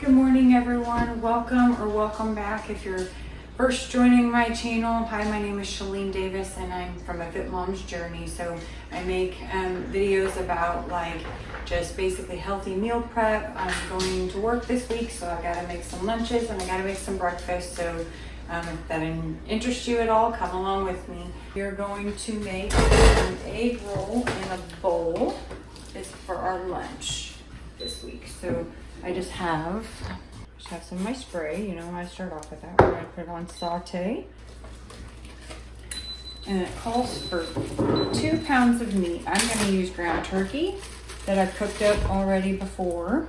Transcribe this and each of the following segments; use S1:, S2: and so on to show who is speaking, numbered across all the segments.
S1: Good morning, everyone. Welcome back. If you're first joining my channel, hi, my name is Shalene Davis and I'm from A Fit Mom's Journey. So I make videos about just basically healthy meal prep. I'm going to work this week, so I gotta make some lunches and I gotta make some breakfast. So if that interests you at all, come along with me. We're going to make an egg roll in a bowl. It's for our lunch this week. So I just have some of my spray. You know, I start off with that. We're gonna put it on saute. And it calls for 2 pounds of meat. I'm gonna use ground turkey that I've cooked up already before,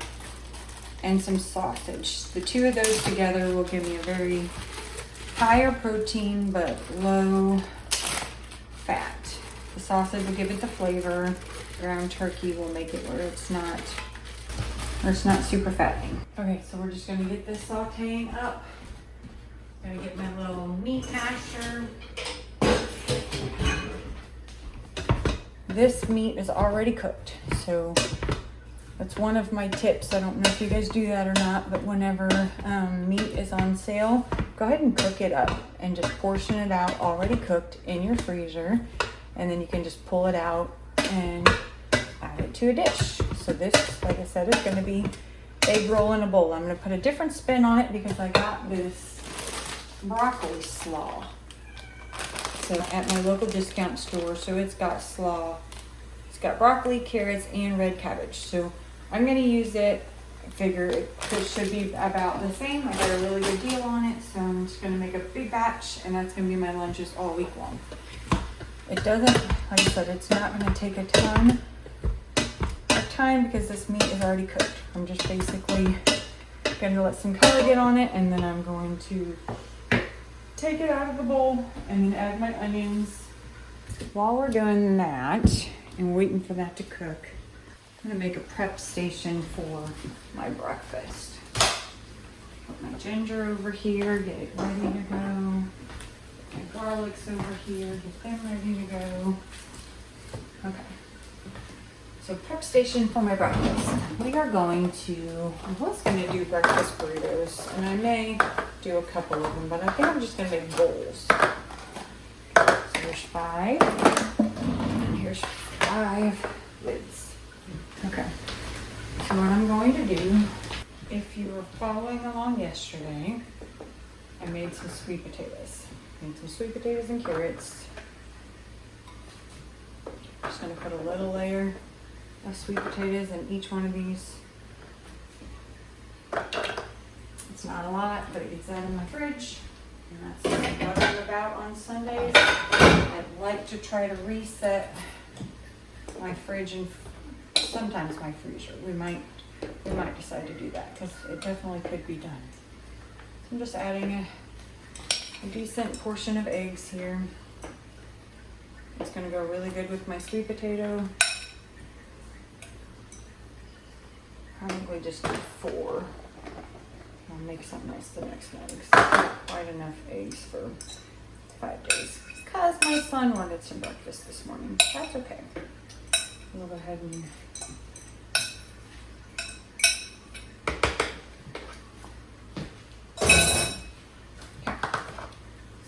S1: and some sausage. The two of those together will give me a very higher protein but low fat. The sausage will give it the flavor. Ground turkey will make it where it's not super fattening. Okay, so we're just gonna get this sauteing up. Gonna get my little meat masher. This meat is already cooked, so that's one of my tips. I don't know if you guys do that or not, but whenever meat is on sale, go ahead and cook it up and just portion it out already cooked in your freezer, and then you can just pull it out and add it to a dish. So this, like I said, is going to be egg roll in a bowl. I'm going to put a different spin on it because I got this broccoli slaw. So at my local discount store, so it's got slaw. It's got broccoli, carrots, and red cabbage. So I'm going to use it. I figure it should be about the same. I got a really good deal on it, so I'm just going to make a big batch, and that's going to be my lunches all week long. It doesn't, like I said, it's not going to take a ton of time because this meat is already cooked. I'm just basically going to let some color get on it, and then I'm going to take it out of the bowl and then add my onions. While we're doing that and waiting for that to cook, I'm going to make a prep station for my breakfast. Put my ginger over here, get it ready to go. My garlic's over here, get them ready to go. Okay. So prep station for my breakfast. We are going to, I was going to do breakfast burritos, and I may do a couple of them, but I think I'm just going to make bowls. So there's 5, and here's 5 lids. Okay. So what I'm going to do, if you were following along yesterday, I made some sweet potatoes. Made some sweet potatoes and carrots. Just going to put a little layer of sweet potatoes in each one of these. It's not a lot, but it gets out of my fridge, and that's what I'm about on Sundays. I like to try to reset my fridge and sometimes my freezer. We might decide to do that because it definitely could be done. So I'm just adding a decent portion of eggs here. It's going to go really good with my sweet potato. Probably just do 4. I'll make something else the next night because not quite enough eggs for 5 days. Because my son wanted some breakfast this morning. That's okay. We'll go ahead and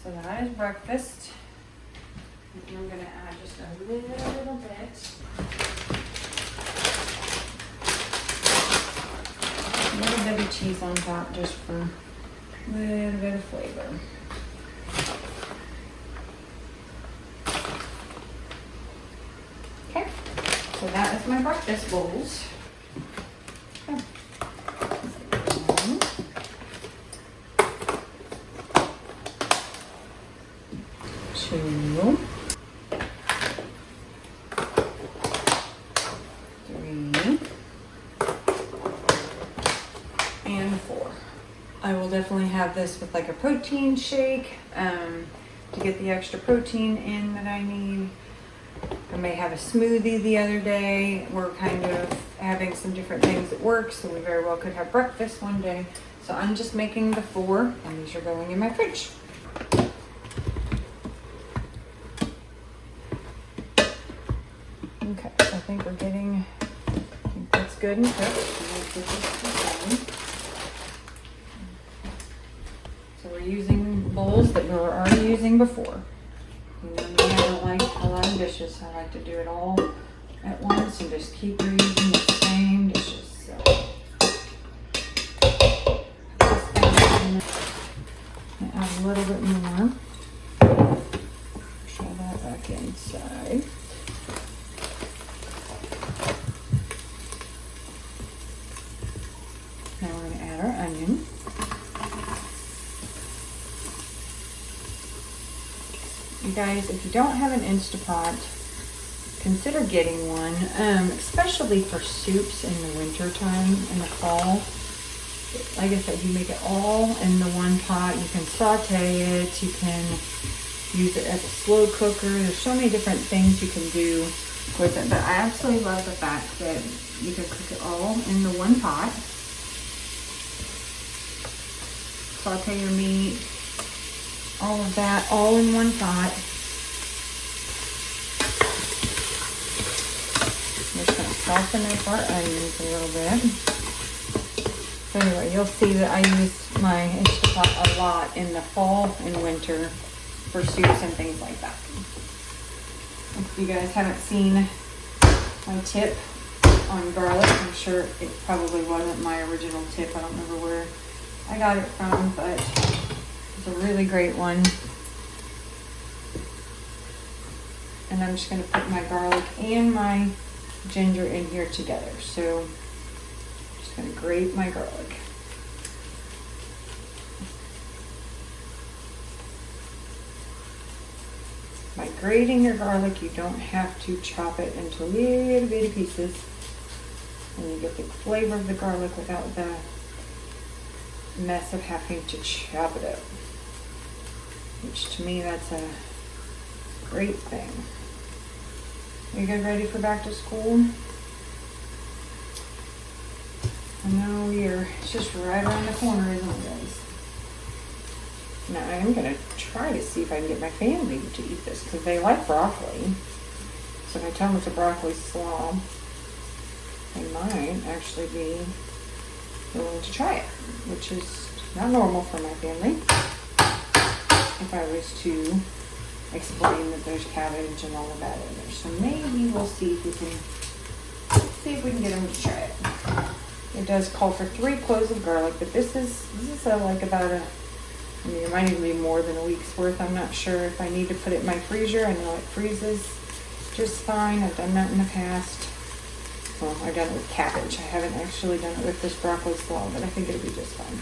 S1: so that is breakfast. And I'm going to add just a little bit. A little bit of cheese on top just for a little bit of flavor. Okay, so that is my breakfast bowls. Okay. 1, 2, 3, and 4. I will definitely have this with like a protein shake to get the extra protein in that I need. I may have a smoothie the other day. We're kind of having some different things at work, so we very well could have breakfast one day. So I'm just making the 4, and these are going in my fridge. Okay, so I think we're getting, that's good and cooked. vegetables that we were already using before. You know, me, I don't like a lot of dishes. I like to do it all at once and just keep reusing the same dishes. So, add a little bit more. Push all that back inside. Now we're going to add our onion. You guys, if you don't have an Instapot, consider getting one, especially for soups in the winter time, in the fall. Like I said, you make it all in the one pot. You can saute it, you can use it as a slow cooker. There's so many different things you can do with it, but I absolutely love the fact that you can cook it all in the one pot. Saute your meat, all of that, all in one pot. I'm just going to soften up our onions a little bit. So anyway, you'll see that I use my Instapot a lot in the fall and winter for soups and things like that. If you guys haven't seen my tip on garlic, I'm sure it probably wasn't my original tip. I don't remember where I got it from, but it's a really great one. And I'm just going to put my garlic and my ginger in here together. So I'm just going to grate my garlic. By grating your garlic, you don't have to chop it into little bitty pieces. And you get the flavor of the garlic without the mess of having to chop it up. Which to me, that's a great thing. Are you guys ready for back to school? I know it's just right around the corner, isn't it, guys? Now I am going to try to see if I can get my family to eat this because they like broccoli. So if I tell them it's a broccoli slob, they might actually be willing to try it, which is not normal for my family. If I was to explain that there's cabbage and all of that in there. So maybe we'll see if we can get them to try it. It does call for 3 cloves of garlic, but this is like about it might even be more than a week's worth. I'm not sure if I need to put it in my freezer. I know it freezes just fine. I've done that in the past. Well, I've done it with cabbage. I haven't actually done it with this broccoli slaw, but I think it'll be just fine.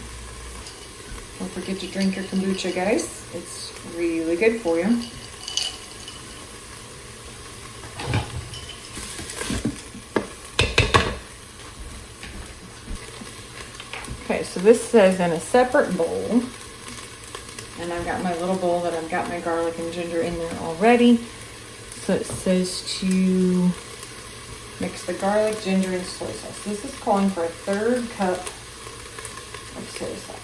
S1: Don't forget to drink your kombucha, guys. It's really good for you. Okay, so this says in a separate bowl, and I've got my little bowl that I've got my garlic and ginger in there already. So it says to mix the garlic, ginger, and soy sauce. This is calling for a 1/3 cup of soy sauce.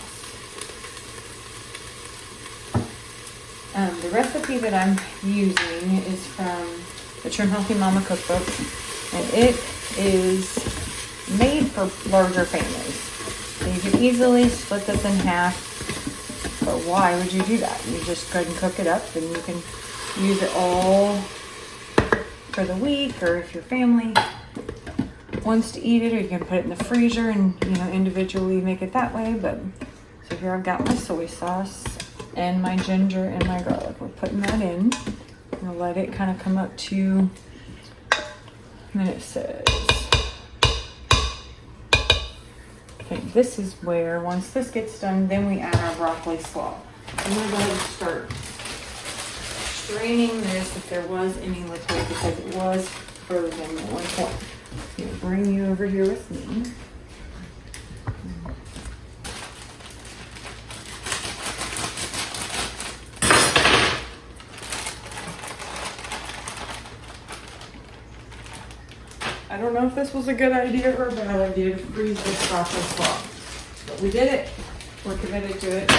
S1: The recipe that I'm using is from the Trim Healthy Mama Cookbook, and it is made for larger families. So you can easily split this in half, but why would you do that? You just go ahead and cook it up, and you can use it all for the week, or if your family wants to eat it, or you can put it in the freezer and individually make it that way. But so here I've got my soy sauce and my ginger and my garlic. We're putting that in. I'm gonna let it kind of come up to, and then it says, okay, this is where, once this gets done, then we add our broccoli slaw. I'm gonna go ahead and start straining this if there was any liquid, because it was frozen at one point. I'm gonna bring you over here with me. I don't know if this was a good idea or a bad idea to freeze this broccoli slaw, but we did it. We're committed to it,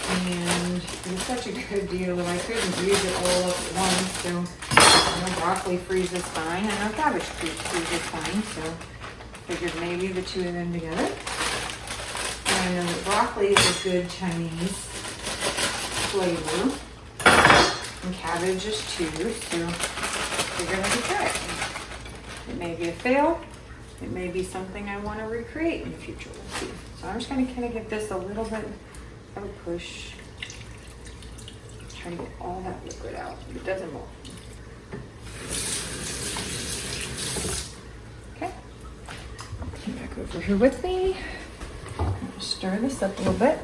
S1: and it was such a good deal that I couldn't use it all up at once. So I know broccoli freezes fine. I know cabbage freezes fine. So I figured maybe the two of them together. And I know that broccoli is a good Chinese flavor. And cabbages too, so we're gonna try it. It may be a fail. It may be something I want to recreate in the future. We'll see. So I'm just gonna kind of give this a little bit of a push. Try to get all that liquid out. It doesn't move. Okay. Come back over here with me. Stir this up a little bit.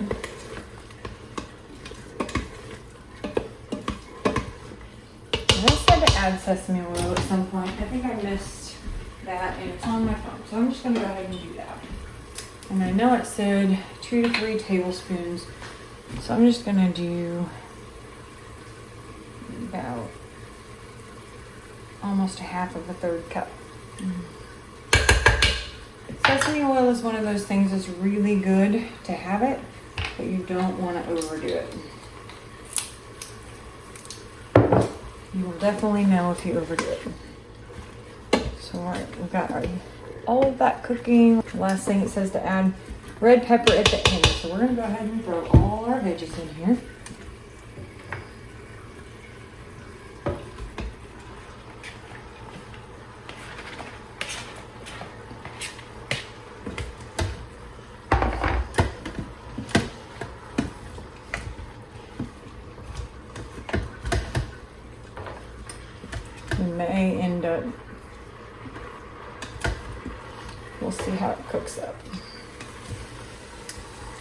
S1: I said to add sesame oil at some point. I think I missed that and it's on my phone. So I'm just going to go ahead and do that. And I know it said 2 to 3 tablespoons. So I'm just going to do about almost a half of a third cup. Sesame oil is one of those things that's really good to have it, but you don't want to overdo it. You will definitely know if you overdo it. So all right, we've got all of that cooking. Last thing it says to add red pepper at the end. So we're gonna go ahead and throw all our veggies in here. We may end up, we'll see how it cooks up.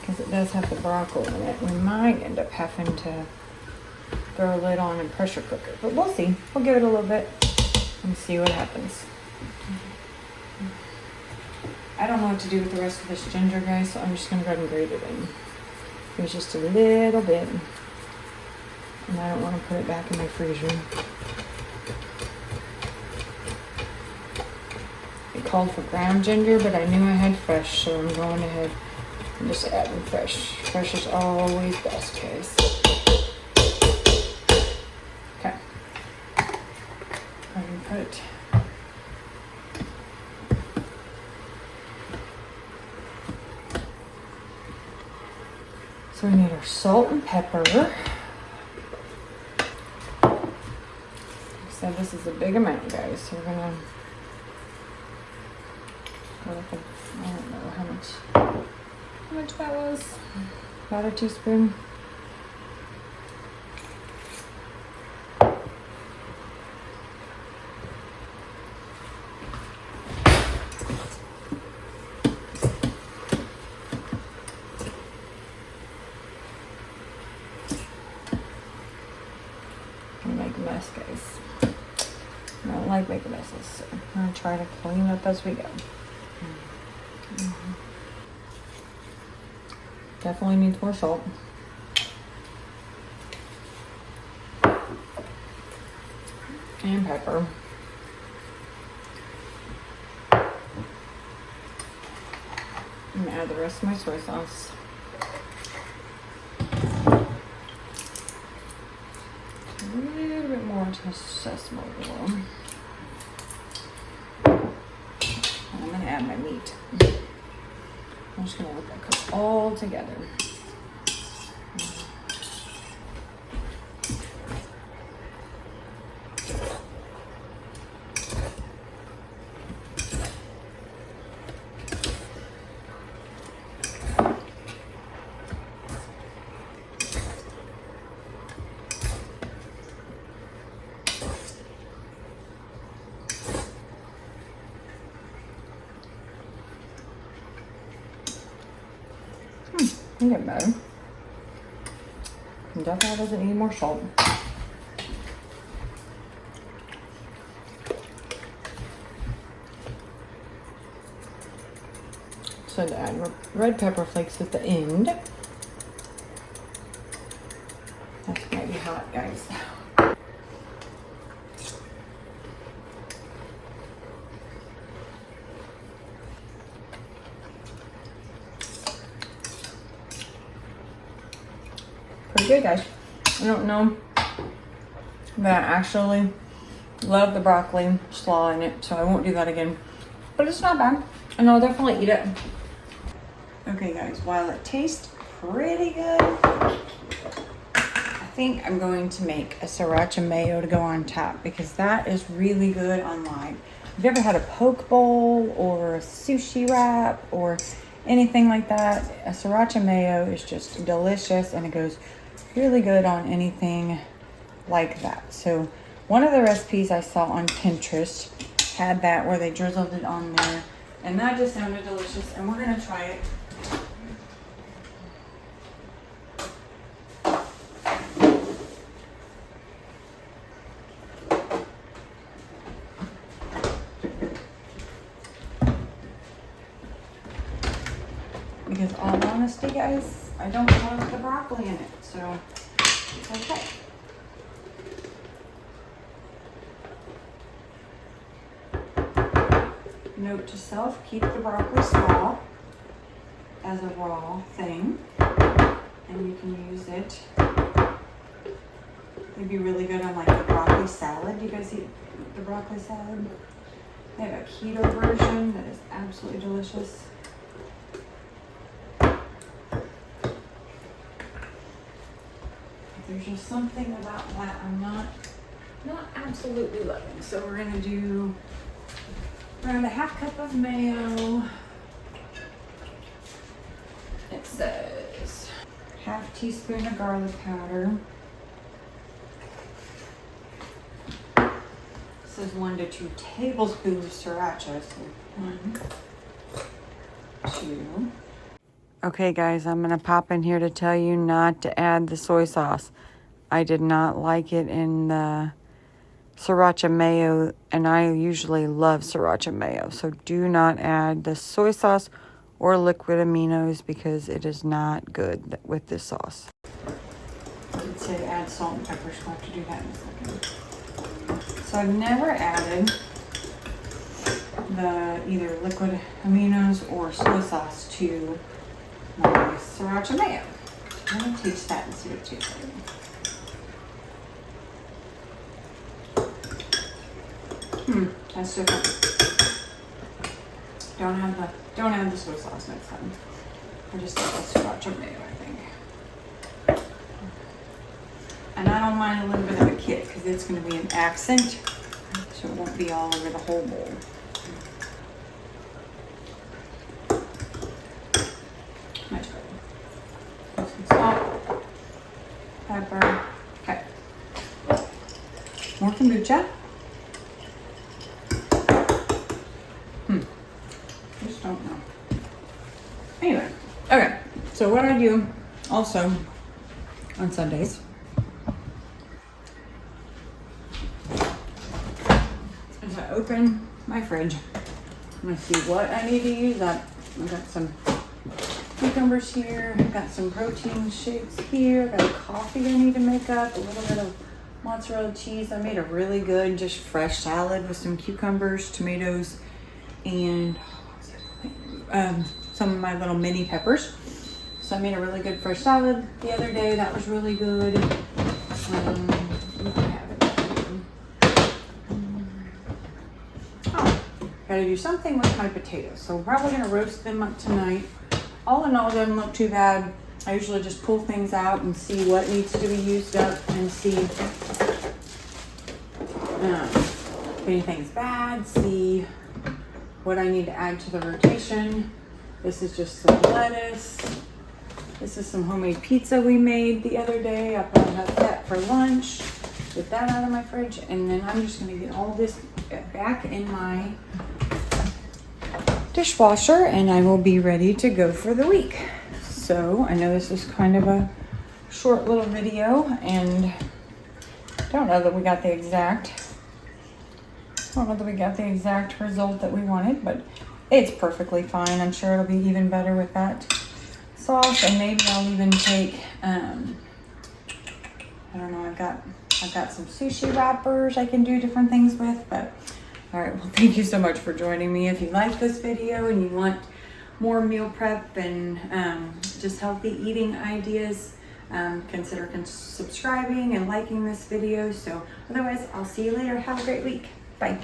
S1: Because it does have the broccoli in it. We might end up having to throw a lid on and pressure cook it. But we'll see. We'll give it a little bit and see what happens. I don't know what to do with the rest of this ginger, guys, so I'm just going to go ahead and grate it in. It was just a little bit. And I don't want to put it back in my freezer. It called for ground ginger, but I knew I had fresh, so I'm going ahead and just adding fresh. Fresh is always best, guys. Okay. I'm gonna put so we need our salt and pepper. Like I said, this is a big amount, guys, so we're gonna I don't know how much that was. About a teaspoon. Make a mess, guys. I don't like making messes, so I'm gonna try to clean up as we go. Definitely needs more salt. And pepper. I'm gonna add the rest of my soy sauce. A little bit more to sesame oil. I'm gonna add my meat. I'm just gonna let that cook all together. I'm getting better. Definitely doesn't need more salt. So to add red pepper flakes at the end. That's gonna be hot, guys. Pretty good, guys. I don't know that I actually love the broccoli slaw in it, so I won't do that again. But it's not bad, and I'll definitely eat it. Okay, guys, while it tastes pretty good, think I'm going to make a sriracha mayo to go on top because that is really good on lime. Have you ever had a poke bowl or a sushi wrap or anything like that? A sriracha mayo is just delicious and it goes really good on anything like that. So one of the recipes I saw on Pinterest had that where they drizzled it on there, and that just sounded delicious, and we're gonna try it. Because all honesty, guys, I don't love the broccoli in it, so it's okay. Note to self, keep the broccoli small as a raw thing, and you can use it. It'd be really good on like the broccoli salad. Do you guys eat the broccoli salad? They have a keto version that is absolutely delicious. There's just something about that I'm not absolutely loving. So we're gonna do around a half cup of mayo. It says half teaspoon of garlic powder. It says 1 to 2 tablespoons of sriracha. So 1, 2. Okay guys, I'm gonna pop in here to tell you not to add the soy sauce. I did not like it in the sriracha mayo, and I usually love sriracha mayo. So do not add the soy sauce or liquid aminos because it is not good with this sauce. It said add salt and pepper, so I'll have to do that in a second. So I've never added the either liquid aminos or soy sauce to my sriracha mayo. I'm gonna taste that and see what it tastes like. That's different. Don't add the soy sauce next time. I just add the sriracha mayo, I think. And I don't mind a little bit of a kick because it's going to be an accent, so it won't be all over the whole bowl. Much better. Some salt, pepper. Okay. More kombucha. Just don't know. Anyway, okay. So what I do also on Sundays is I open my fridge and I see what I need to use up. I've got some cucumbers here. I've got some protein shakes here. I've got a coffee I need to make up. A little bit of mozzarella cheese. I made a really good, just fresh salad with some cucumbers, tomatoes, and some of my little mini peppers. So I made a really good fresh salad the other day. That was really good. Gotta do something with my potatoes. So we're probably gonna roast them up tonight. All in all, it doesn't look too bad. I usually just pull things out and see what needs to be used up and see if anything's bad, see what I need to add to the rotation. This is just some lettuce. This is some homemade pizza we made the other day. I probably have that for lunch. Get that out of my fridge, and then I'm just gonna get all this back in my dishwasher, and I will be ready to go for the week. So I know this is kind of a short little video, and I don't know that we got the exact result that we wanted, but it's perfectly fine. I'm sure it'll be even better with that sauce, and maybe I'll even take, I don't know, I've got some sushi wrappers I can do different things with, but all right, well, thank you so much for joining me. If you like this video and you want more meal prep and just healthy eating ideas, consider subscribing and liking this video. So otherwise, I'll see you later. Have a great week. Bye.